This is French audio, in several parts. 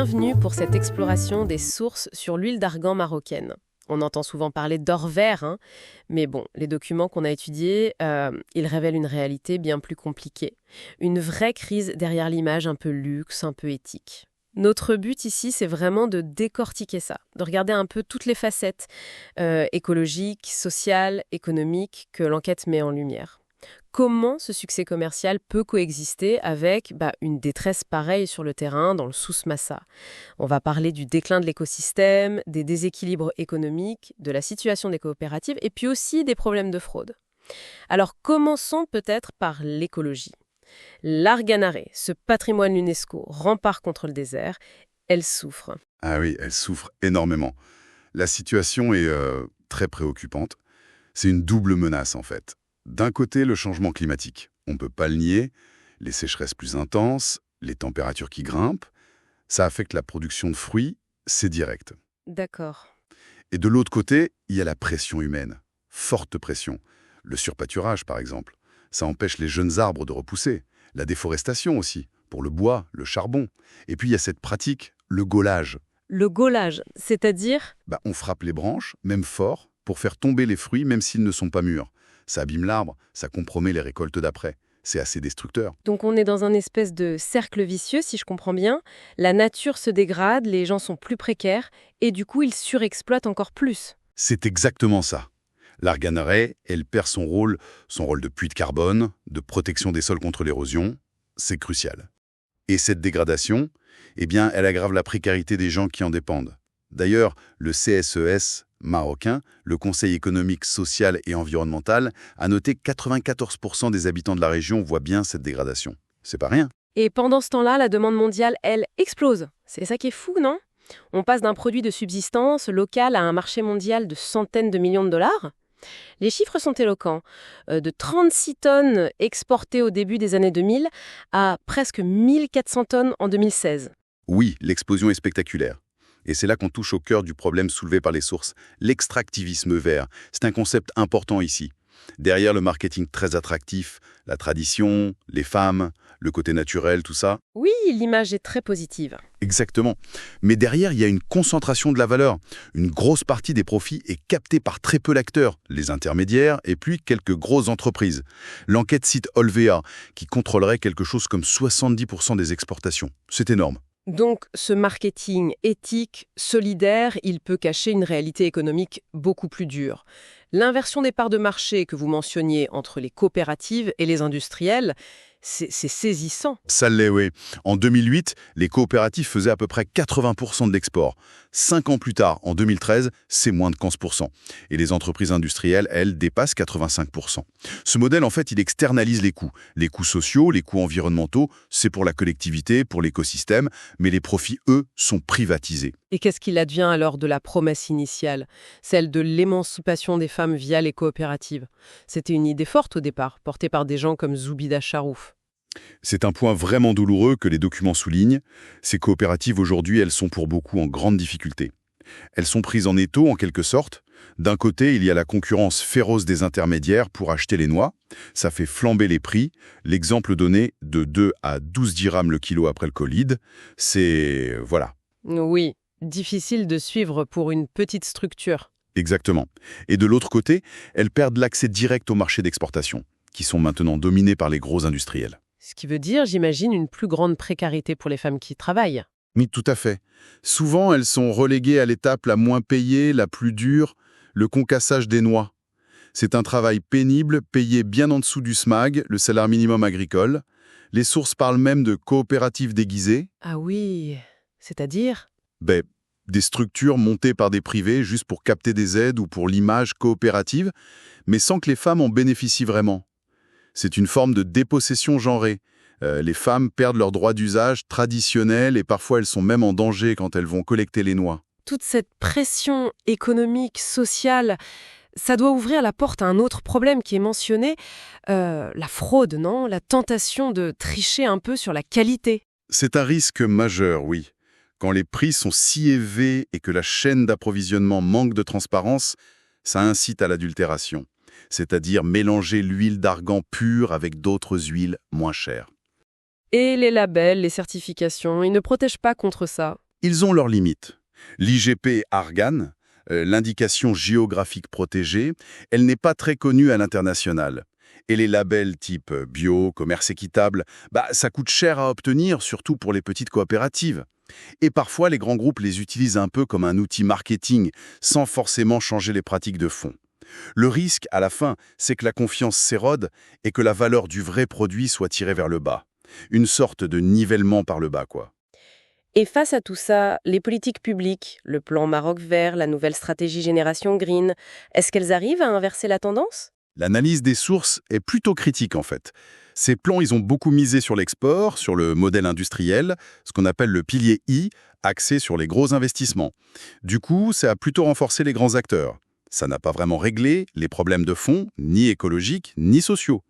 Bienvenue pour cette exploration des sources sur l'huile d'argan marocaine. On entend souvent parler d'or vert, mais bon, les documents qu'on a étudiés, ils révèlent une réalité bien plus compliquée. Une vraie crise derrière l'image un peu luxe, un peu éthique. Notre but ici, c'est vraiment de décortiquer ça, de regarder un peu toutes les facettes écologiques, sociales, économiques que l'enquête met en lumière. Comment ce succès commercial peut coexister avec une détresse pareille sur le terrain, dans le Souss-Massa? On va parler du déclin de l'écosystème, des déséquilibres économiques, de la situation des coopératives et puis aussi des problèmes de fraude. Alors commençons peut-être par l'écologie. L'arganarée, ce patrimoine UNESCO, rempart contre le désert, elle souffre. Ah oui, elle souffre énormément. La situation est très préoccupante. C'est une double menace en fait. D'un côté, le changement climatique. On ne peut pas le nier. Les sécheresses plus intenses, les températures qui grimpent, ça affecte la production de fruits, c'est direct. D'accord. Et de l'autre côté, il y a la pression humaine. Forte pression. Le surpâturage, par exemple. Ça empêche les jeunes arbres de repousser. La déforestation aussi, pour le bois, le charbon. Et puis il y a cette pratique, le gaulage. Le gaulage, c'est-à-dire? On frappe les branches, même fort, pour faire tomber les fruits même s'ils ne sont pas mûrs. Ça abîme l'arbre, ça compromet les récoltes d'après. C'est assez destructeur. Donc on est dans un espèce de cercle vicieux, si je comprends bien. La nature se dégrade, les gens sont plus précaires, et du coup ils surexploitent encore plus. C'est exactement ça. L'arganarée, elle perd son rôle de puits de carbone, de protection des sols contre l'érosion. C'est crucial. Et cette dégradation, elle aggrave la précarité des gens qui en dépendent. D'ailleurs, le CSES marocain, le Conseil économique, social et environnemental, a noté que 94% des habitants de la région voient bien cette dégradation. C'est pas rien. Et pendant ce temps-là, la demande mondiale, elle, explose. C'est ça qui est fou, non? On passe d'un produit de subsistance local à un marché mondial de centaines de millions de dollars. Les chiffres sont éloquents. De 36 tonnes exportées au début des années 2000 à presque 1400 tonnes en 2016. Oui, l'explosion est spectaculaire. Et c'est là qu'on touche au cœur du problème soulevé par les sources, l'extractivisme vert. C'est un concept important ici. Derrière le marketing très attractif, la tradition, les femmes, le côté naturel, tout ça. Oui, l'image est très positive. Exactement. Mais derrière, il y a une concentration de la valeur. Une grosse partie des profits est captée par très peu d'acteurs, les intermédiaires et puis quelques grosses entreprises. L'enquête cite Olvea, qui contrôlerait quelque chose comme 70% des exportations. C'est énorme. Donc, ce marketing éthique, solidaire, il peut cacher une réalité économique beaucoup plus dure. L'inversion des parts de marché que vous mentionniez entre les coopératives et les industriels, c'est saisissant. Ça l'est, oui. En 2008, les coopératives faisaient à peu près 80% de l'export. 5 ans plus tard, en 2013, c'est moins de 15%. Et les entreprises industrielles, elles, dépassent 85%. Ce modèle, en fait, il externalise les coûts. Les coûts sociaux, les coûts environnementaux, c'est pour la collectivité, pour l'écosystème, mais les profits, eux, sont privatisés. Et qu'est-ce qu'il advient alors de la promesse initiale, celle de l'émancipation des femmes via les coopératives? C'était une idée forte au départ, portée par des gens comme Zoubida Charouf. C'est un point vraiment douloureux que les documents soulignent. Ces coopératives, aujourd'hui, elles sont pour beaucoup en grande difficulté. Elles sont prises en étau, en quelque sorte. D'un côté, il y a la concurrence féroce des intermédiaires pour acheter les noix. Ça fait flamber les prix. L'exemple donné de 2 à 12 dirhams le kilo après le Covid, c'est... voilà. Oui, difficile de suivre pour une petite structure. Exactement. Et de l'autre côté, elles perdent l'accès direct aux marchés d'exportation, qui sont maintenant dominés par les gros industriels. Ce qui veut dire, j'imagine, une plus grande précarité pour les femmes qui travaillent. Oui, tout à fait. Souvent, elles sont reléguées à l'étape la moins payée, la plus dure, le concassage des noix. C'est un travail pénible, payé bien en dessous du SMAG, le salaire minimum agricole. Les sources parlent même de coopératives déguisées. Ah oui, c'est-à-dire? Des structures montées par des privés juste pour capter des aides ou pour l'image coopérative, mais sans que les femmes en bénéficient vraiment. C'est une forme de dépossession genrée. Les femmes perdent leurs droits d'usage traditionnels et parfois elles sont même en danger quand elles vont collecter les noix. Toute cette pression économique, sociale, ça doit ouvrir la porte à un autre problème qui est mentionné, la fraude, non? La tentation de tricher un peu sur la qualité. C'est un risque majeur, oui. Quand les prix sont si élevés et que la chaîne d'approvisionnement manque de transparence, ça incite à l'adultération, c'est-à-dire mélanger l'huile d'argan pure avec d'autres huiles moins chères. Et les labels, les certifications, ils ne protègent pas contre ça. Ils ont leurs limites. L'IGP Argan, l'indication géographique protégée, elle n'est pas très connue à l'international. Et les labels type bio, commerce équitable, ça coûte cher à obtenir, surtout pour les petites coopératives. Et parfois, les grands groupes les utilisent un peu comme un outil marketing, sans forcément changer les pratiques de fond. Le risque, à la fin, c'est que la confiance s'érode et que la valeur du vrai produit soit tirée vers le bas. Une sorte de nivellement par le bas, quoi. Et face à tout ça, les politiques publiques, le plan Maroc vert, la nouvelle stratégie Génération Green, est-ce qu'elles arrivent à inverser la tendance? L'analyse des sources est plutôt critique, en fait. Ces plans, ils ont beaucoup misé sur l'export, sur le modèle industriel, ce qu'on appelle le pilier I, axé sur les gros investissements. Du coup, ça a plutôt renforcé les grands acteurs. Ça n'a pas vraiment réglé les problèmes de fond, ni écologiques, ni sociaux.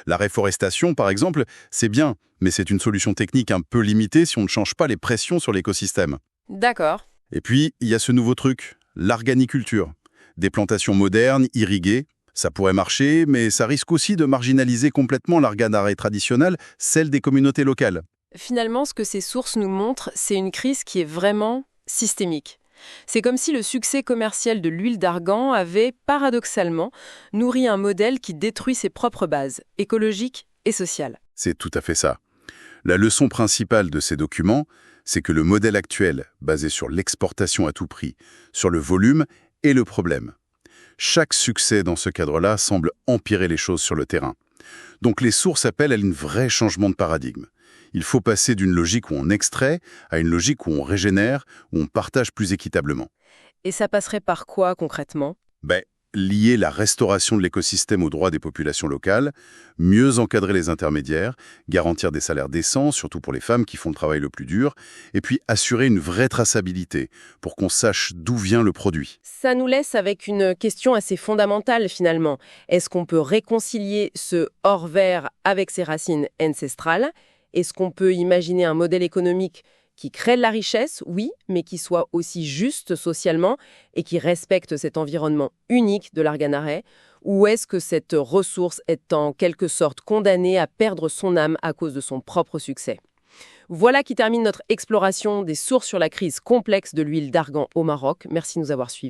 La réforestation, par exemple, c'est bien, mais c'est une solution technique un peu limitée si on ne change pas les pressions sur l'écosystème. D'accord. Et puis, il y a ce nouveau truc, l'arganiculture. Des plantations modernes, irriguées, ça pourrait marcher, mais ça risque aussi de marginaliser complètement l'arganarée traditionnelle, celle des communautés locales. Finalement, ce que ces sources nous montrent, c'est une crise qui est vraiment systémique. C'est comme si le succès commercial de l'huile d'argan avait, paradoxalement, nourri un modèle qui détruit ses propres bases, écologiques et sociales. C'est tout à fait ça. La leçon principale de ces documents, c'est que le modèle actuel, basé sur l'exportation à tout prix, sur le volume, est le problème. Chaque succès dans ce cadre-là semble empirer les choses sur le terrain. Donc les sources appellent à un vrai changement de paradigme. Il faut passer d'une logique où on extrait à une logique où on régénère, où on partage plus équitablement. Et ça passerait par quoi, concrètement? Lier la restauration de l'écosystème aux droits des populations locales, mieux encadrer les intermédiaires, garantir des salaires décents, surtout pour les femmes qui font le travail le plus dur, et puis assurer une vraie traçabilité pour qu'on sache d'où vient le produit. Ça nous laisse avec une question assez fondamentale, finalement. Est-ce qu'on peut réconcilier ce or vert avec ses racines ancestrales? Est-ce qu'on peut imaginer un modèle économique qui crée de la richesse, oui, mais qui soit aussi juste socialement et qui respecte cet environnement unique de l'arganarée? Ou est-ce que cette ressource est en quelque sorte condamnée à perdre son âme à cause de son propre succès? Voilà qui termine notre exploration des sources sur la crise complexe de l'huile d'argan au Maroc. Merci de nous avoir suivis.